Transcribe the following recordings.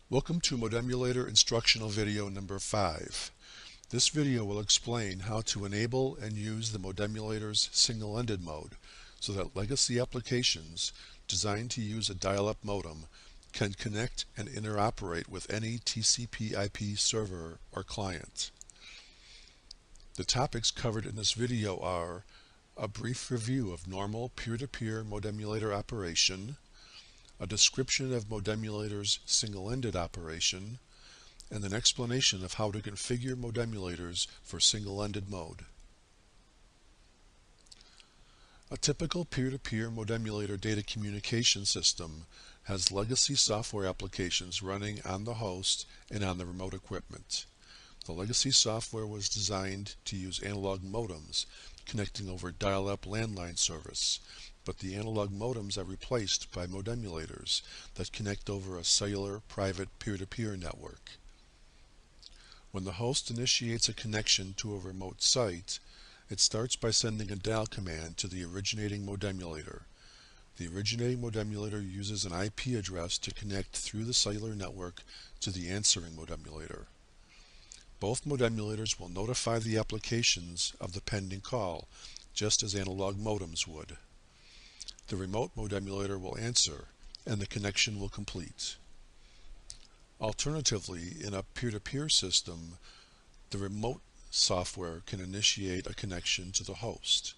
Welcome to Modemulator instructional video number 5. This video will explain how to enable and use the Modemulator's single-ended mode so that legacy applications designed to use a dial-up modem can connect and interoperate with any TCPIP server or client. The topics covered in this video are a brief review of normal peer-to-peer Modemulator operation, a description of Modemulator's single-ended operation, and an explanation of how to configure Modemulators for single-ended mode. A typical peer-to-peer Modemulator data communication system has legacy software applications running on the host and on the remote equipment. The legacy software was designed to use analog modems connecting over dial-up landline service, but the analog modems are replaced by modemulators that connect over a cellular private peer-to-peer network. When the host initiates a connection to a remote site, it starts by sending a dial command to the originating modemulator. The originating modemulator uses an IP address to connect through the cellular network to the answering modemulator. Both modemulators will notify the applications of the pending call, just as analog modems would. The remote modemulator will answer, and the connection will complete. Alternatively, in a peer-to-peer system, the remote software can initiate a connection to the host.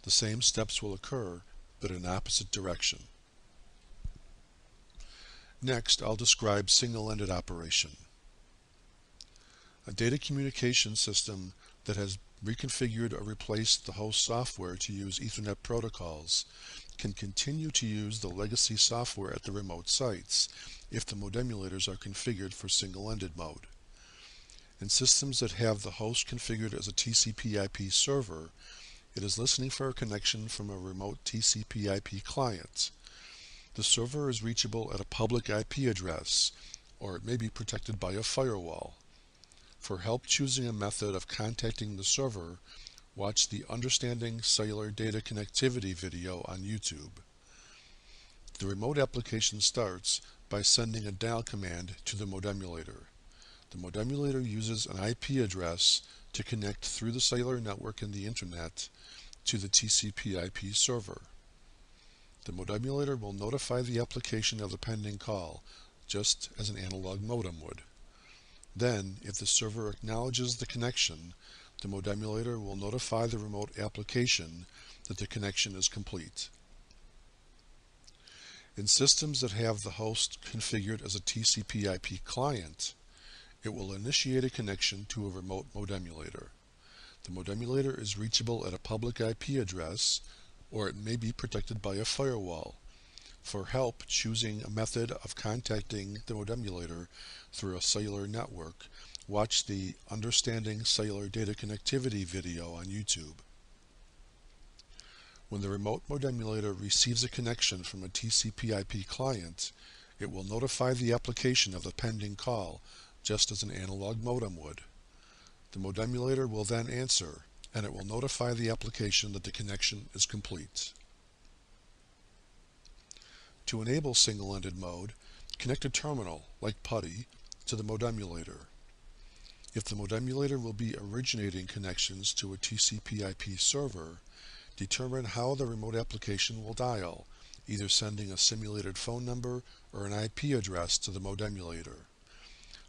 The same steps will occur, but in opposite direction. Next, I'll describe single-ended operation. A data communication system that has reconfigured or replaced the host software to use Ethernet protocols can continue to use the legacy software at the remote sites if the modemulators are configured for single-ended mode. In systems that have the host configured as a TCPIP server, it is listening for a connection from a remote TCPIP client. The server is reachable at a public IP address, or it may be protected by a firewall. For help choosing a method of contacting the server, watch the Understanding Cellular Data Connectivity video on YouTube. The remote application starts by sending a dial command to the modemulator. The modemulator uses an IP address to connect through the cellular network and the internet to the TCPIP server. The modemulator will notify the application of the pending call, just as an analog modem would. Then, if the server acknowledges the connection, the modemulator will notify the remote application that the connection is complete. In systems that have the host configured as a TCPIP client, it will initiate a connection to a remote modemulator. The modemulator is reachable at a public IP address, or it may be protected by a firewall. For help choosing a method of contacting the modemulator through a cellular network, watch the Understanding Cellular Data Connectivity video on YouTube. When the remote modemulator receives a connection from a TCPIP client, it will notify the application of the pending call, just as an analog modem would. The modemulator will then answer, and it will notify the application that the connection is complete. To enable single-ended mode, connect a terminal, like PuTTY, to the modemulator. If the modemulator will be originating connections to a TCPIP server, determine how the remote application will dial, either sending a simulated phone number or an IP address to the modemulator.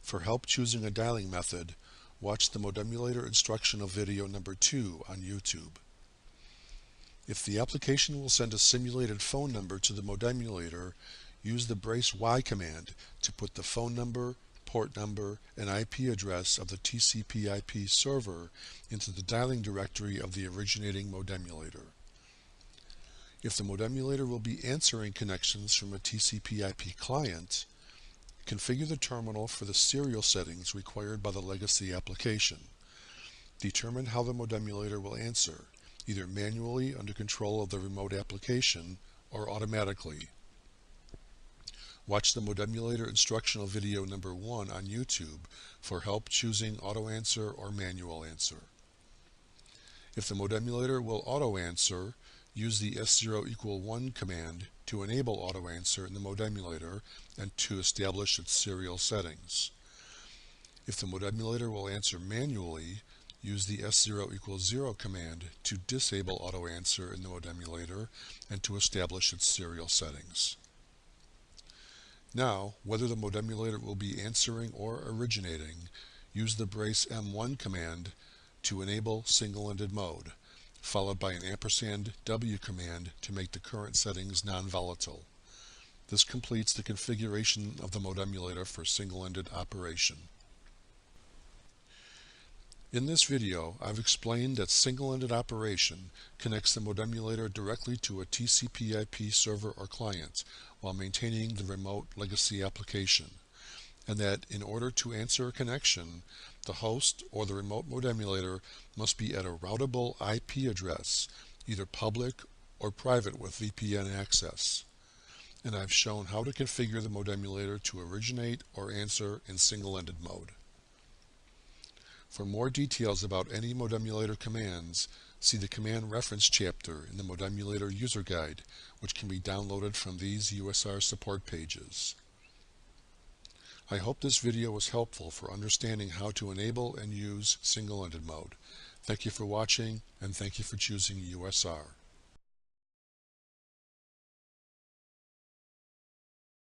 For help choosing a dialing method, watch the Modemulator instructional video number 2 on YouTube. If the application will send a simulated phone number to the modemulator, use the brace Y command to put the phone number, port number, and IP address of the TCPIP server into the dialing directory of the originating modemulator. If the modemulator will be answering connections from a TCPIP client, configure the terminal for the serial settings required by the legacy application. Determine how the modemulator will answer, either manually under control of the remote application or automatically. Watch the Modemulator instructional video number 1 on YouTube for help choosing auto answer or manual answer. If the modemulator will auto answer, use the S0 = 1 command to enable auto answer in the Modemulator and to establish its serial settings. If the Modemulator will answer manually, use the S0 equals 0 command to disable auto answer in the Modemulator and to establish its serial settings. Now, whether the Modemulator will be answering or originating, use the brace M1 command to enable single-ended mode, followed by an &W command to make the current settings non-volatile. This completes the configuration of the Modemulator for single-ended operation. In this video, I've explained that single-ended operation connects the Modemulator directly to a TCPIP server or client while maintaining the remote legacy application, and that in order to answer a connection, the host or the remote Modemulator must be at a routable IP address, either public or private with VPN access. And I've shown how to configure the Modemulator to originate or answer in single-ended mode. For more details about any Modemulator commands, see the Command Reference chapter in the Modemulator User Guide, which can be downloaded from these USR support pages. I hope this video was helpful for understanding how to enable and use single-ended mode. Thank you for watching, and thank you for choosing USR.